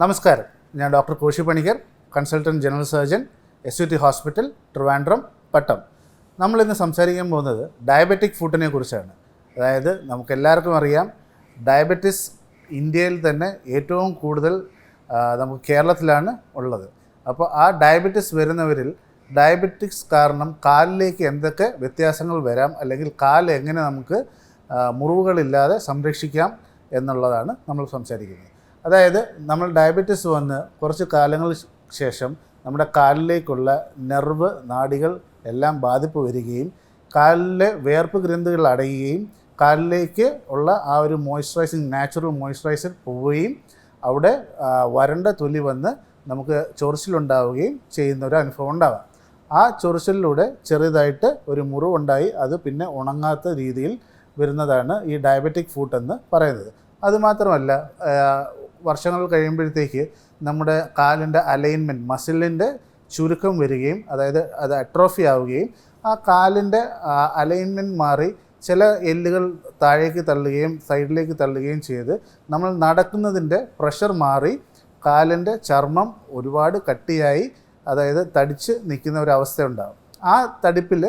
നമസ്കാരം, ഞാൻ doctor Koshy Panicker, consultant general surgeon, SUT hospital, Trivandrum, Pattom. നമ്മളിന്ന് സംസാരിക്കാൻ പോകുന്നത് ഡയബറ്റിക് ഫുഡിനെ കുറിച്ചാണ്. അതായത് നമുക്കെല്ലാവർക്കും അറിയാം, ഡയബറ്റിസ് ഇന്ത്യയിൽ തന്നെ ഏറ്റവും കൂടുതൽ നമുക്ക് കേരളത്തിലാണ് ഉള്ളത്. അപ്പോൾ ആ ഡയബറ്റിസ് വരുന്നവരിൽ ഡയബറ്റിക്സ് കാരണം കാലിലേക്ക് എന്തൊക്കെ വ്യത്യാസങ്ങൾ വരാം, അല്ലെങ്കിൽ കാല് എങ്ങനെ നമുക്ക് മുറിവുകളില്ലാതെ സംരക്ഷിക്കാം എന്നുള്ളതാണ് നമ്മൾ സംസാരിക്കുന്നത്. അതായത് നമ്മൾ ഡയബറ്റിസ് വന്ന് കുറച്ച് കാലങ്ങൾക്ക് ശേഷം നമ്മുടെ കാലിലേക്കുള്ള നെർവ് നാഡികൾ എല്ലാം ബാധിപ്പ് വരികയും കാലിലെ വേർപ്പ് ഗ്രന്ഥികൾ അടയുകയും കാലിലേക്ക് ഉള്ള ആ ഒരു നാച്ചുറൽ മോയ്സ്ചറൈസർ പോവുകയും അവിടെ വരണ്ട തൊലി വന്ന് നമുക്ക് ചൊറിച്ചിലുണ്ടാവുകയും ചെയ്യുന്ന ഒരു അനുഭവം ഉണ്ടാവാം. ആ ചൊറിച്ചിലൂടെ ചെറുതായിട്ട് ഒരു മുറിവുണ്ടായി അത് പിന്നെ ഉണങ്ങാത്ത രീതിയിൽ വരുന്നതാണ് ഈ ഡയബറ്റിക് ഫുട്ട് എന്ന് പറയുന്നത്. അതുമാത്രമല്ല, വർഷങ്ങൾ കഴിയുമ്പോഴത്തേക്ക് നമ്മുടെ കാലിൻ്റെ അലൈൻമെൻറ്റ്, മസിലിൻ്റെ ചുരുക്കം വരികയും അതായത് അത് അട്രോഫി ആവുകയും ആ കാലിൻ്റെ അലൈൻമെൻറ്റ് മാറി ചില എല്ലുകൾ താഴേക്ക് തള്ളുകയും സൈഡിലേക്ക് തള്ളുകയും ചെയ്ത് നമ്മൾ നടക്കുന്നതിൻ്റെ പ്രഷർ മാറി കാലിൻ്റെ ചർമ്മം ഒരുപാട് കട്ടിയായി, അതായത് തടിച്ച് നിൽക്കുന്ന ഒരവസ്ഥ ഉണ്ടാകും. ആ തടിപ്പിൽ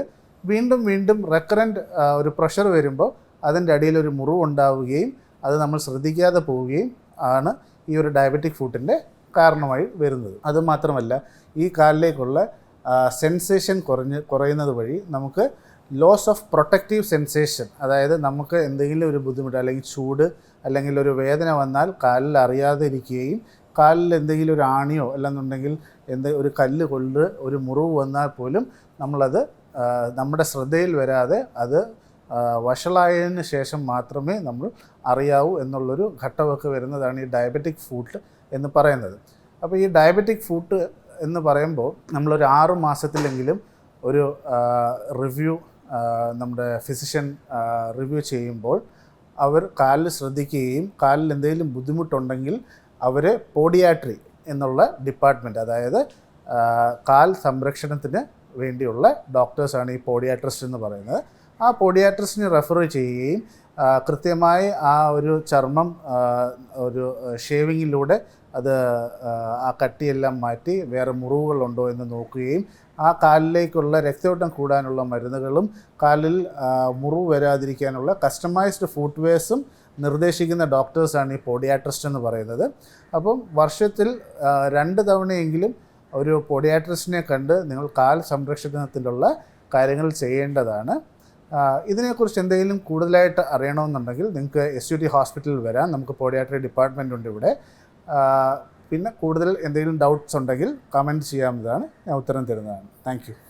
വീണ്ടും വീണ്ടും റെക്കറൻറ്റ് ഒരു പ്രഷർ വരുമ്പോൾ അതിൻ്റെ അടിയിൽ ഒരു മുറിവുണ്ടാവുകയും അത് നമ്മൾ ശ്രദ്ധിക്കാതെ പോവുകയും ആണ് ഈ ഒരു ഡയബറ്റിക് ഫുട്ടിൻ്റെ കാരണമായി വരുന്നത്. അതുമാത്രമല്ല, ഈ കാലിലേക്കുള്ള സെൻസേഷൻ കുറയുന്നത് വഴി നമുക്ക് ലോസ് ഓഫ് പ്രൊട്ടക്റ്റീവ് സെൻസേഷൻ, അതായത് നമുക്ക് എന്തെങ്കിലും ഒരു ബുദ്ധിമുട്ട് അല്ലെങ്കിൽ ചൂട് അല്ലെങ്കിൽ ഒരു വേദന വന്നാൽ കാലിൽ അറിയാതെ ഇരിക്കുകയും കാലിൽ എന്തെങ്കിലും ഒരു ആണിയോ അല്ലെന്നുണ്ടെങ്കിൽ ഒരു കല്ല് കൊണ്ട് ഒരു മുറിവ് വന്നാൽ പോലും നമ്മളത് നമ്മുടെ ശ്രദ്ധയിൽ വരാതെ അത് വഷളായതിന് ശേഷം മാത്രമേ നമ്മൾ അറിയാവൂ എന്നുള്ളൊരു ഘട്ടമൊക്കെ വരുന്നതാണ് ഈ ഡയബറ്റിക് ഫുട്ട് എന്ന് പറയുന്നത്. അപ്പോൾ ഈ ഡയബറ്റിക് ഫുട്ട് എന്ന് പറയുമ്പോൾ നമ്മളൊരു 6 മാസത്തിലെങ്കിലും ഒരു റിവ്യൂ, നമ്മുടെ ഫിസിഷ്യൻ റിവ്യൂ ചെയ്യുമ്പോൾ അവർ കാലിൽ ശ്രദ്ധിക്കുകയും കാലിൽ എന്തെങ്കിലും ബുദ്ധിമുട്ടുണ്ടെങ്കിൽ അവർ പോഡിയാട്രി എന്നുള്ള ഡിപ്പാർട്ട്മെൻറ്റ്, അതായത് കാൽ സംരക്ഷണത്തിന് വേണ്ടിയുള്ള ഡോക്ടേഴ്സാണ് ഈ പോഡിയാട്രിസ്റ്റ് എന്ന് പറയുന്നത്. ആ പോഡിയാട്രിസ്റ്റിനെ റെഫർ ചെയ്യുകയും കൃത്യമായി ആ ഒരു ചർമ്മം ഒരു ഷേവിങ്ങിലൂടെ അത് ആ കട്ടിയെല്ലാം മാറ്റി വേറെ മുറിവുകളുണ്ടോ എന്ന് നോക്കുകയും ആ കാലിലേക്കുള്ള രക്തയോട്ടം കൂടാനുള്ള മരുന്നുകളും കാലിൽ മുറിവ് വരാതിരിക്കാനുള്ള കസ്റ്റമൈസ്ഡ് ഫുട്വെയർസും നിർദ്ദേശിക്കുന്ന ഡോക്ടേഴ്സാണ് ഈ പോഡിയാട്രിസ്റ്റ് എന്ന് പറയുന്നത്. അപ്പം വർഷത്തിൽ 2 തവണയെങ്കിലും ഒരു പോഡിയാട്രിസ്റ്റിനെ കണ്ട് നിങ്ങൾ കാൽ സംരക്ഷണത്തിലുള്ള കാര്യങ്ങൾ ചെയ്യേണ്ടതാണ്. ഇതിനെക്കുറിച്ച് എന്തെങ്കിലും കൂടുതലായിട്ട് അറിയണമെന്നുണ്ടെങ്കിൽ നിങ്ങൾക്ക് SUT ഹോസ്പിറ്റലിൽ വരാം. നമുക്ക് പോഡിയാട്രി ഡിപ്പാർട്ട്മെൻ്റ് ഉണ്ട് ഇവിടെ. പിന്നെ കൂടുതൽ എന്തെങ്കിലും ഡൗട്ട്സ് ഉണ്ടെങ്കിൽ കമൻറ്റ് ചെയ്യാവുന്നതാണ്, ഞാൻ ഉത്തരം തരുന്നതാണ്. Thank you.